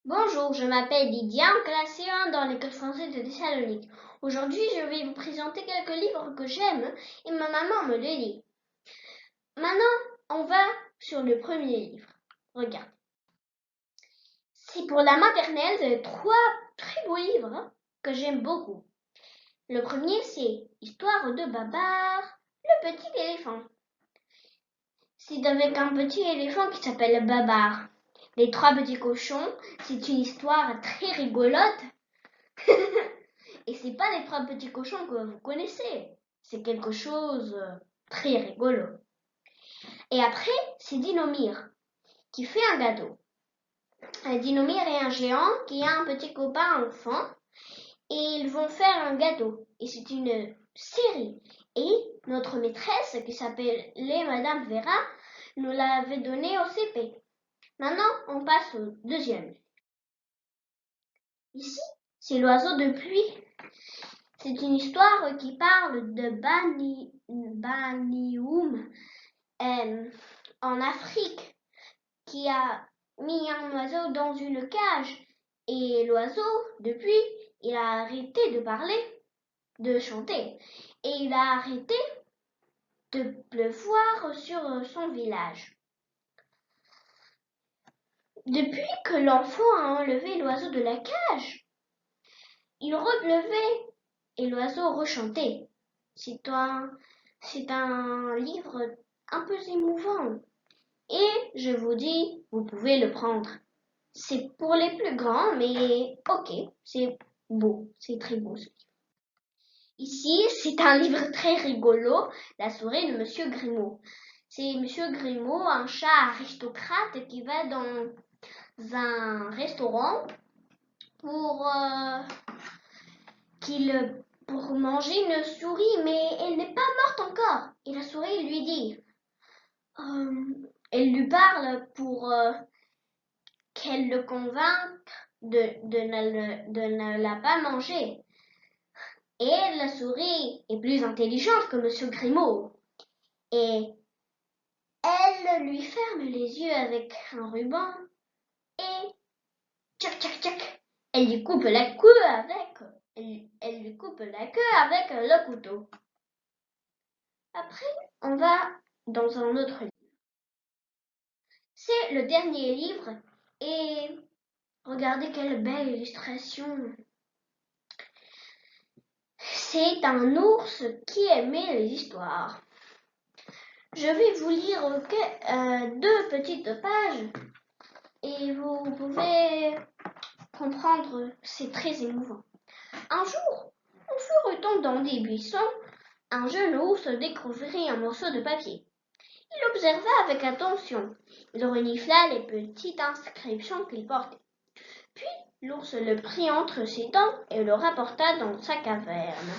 Bonjour, je m'appelle Lydia, en classe C1 dans l'école française de Thessalonique. Aujourd'hui, je vais vous présenter quelques livres que j'aime et ma maman me les lit. Maintenant, on va sur le premier livre. Regarde. C'est pour la maternelle trois très beaux livres que j'aime beaucoup. Le premier, c'est Histoire de Babar, le petit éléphant. C'est avec un petit éléphant qui s'appelle Babar. Les trois petits cochons, c'est une histoire très rigolote. Et c'est pas les trois petits cochons que vous connaissez. C'est quelque chose de très rigolo. Et après, c'est Dinomir qui fait un gâteau. Dinomir est un géant qui a un petit copain enfant et ils vont faire un gâteau. Et c'est une série. Et notre maîtresse qui s'appelle Madame Vera nous l'avait donné au CP. Maintenant, on passe au deuxième. Ici, c'est l'oiseau de pluie. C'est une histoire qui parle de Banioum en Afrique qui a mis un oiseau dans une cage. Et l'oiseau, depuis, il a arrêté de parler, de chanter. Et il a arrêté de pleuvoir sur son village. Depuis que l'enfant a enlevé l'oiseau de la cage, il repleuvait et l'oiseau rechantait. C'est un livre un peu émouvant. Et je vous dis, vous pouvez le prendre. C'est pour les plus grands, mais ok, c'est beau, c'est très beau ce livre. Ici, c'est un livre très rigolo, La souris de Monsieur Grimaud. C'est Monsieur Grimaud, un chat aristocrate qui va dans un restaurant pour pour manger une souris, mais elle n'est pas morte encore. Et la souris lui dit, elle lui parle pour qu'elle le convainque de ne la pas manger. Et la souris est plus intelligente que Monsieur Grimaud. Et elle lui ferme les yeux avec un ruban et tchac tchac tchac, elle lui coupe la queue avec elle lui coupe la queue avec le couteau. Après, on va dans un autre livre. C'est le dernier livre et regardez quelle belle illustration. C'est un ours qui aimait les histoires. Je vais vous lire deux petites pages et vous pouvez comprendre, c'est très émouvant. Un jour, au feuilletant dans des buissons, un jeune ours découvrit un morceau de papier. Il l'observa avec attention. Il renifla les petites inscriptions qu'il portait. Puis l'ours le prit entre ses dents et le rapporta dans sa caverne.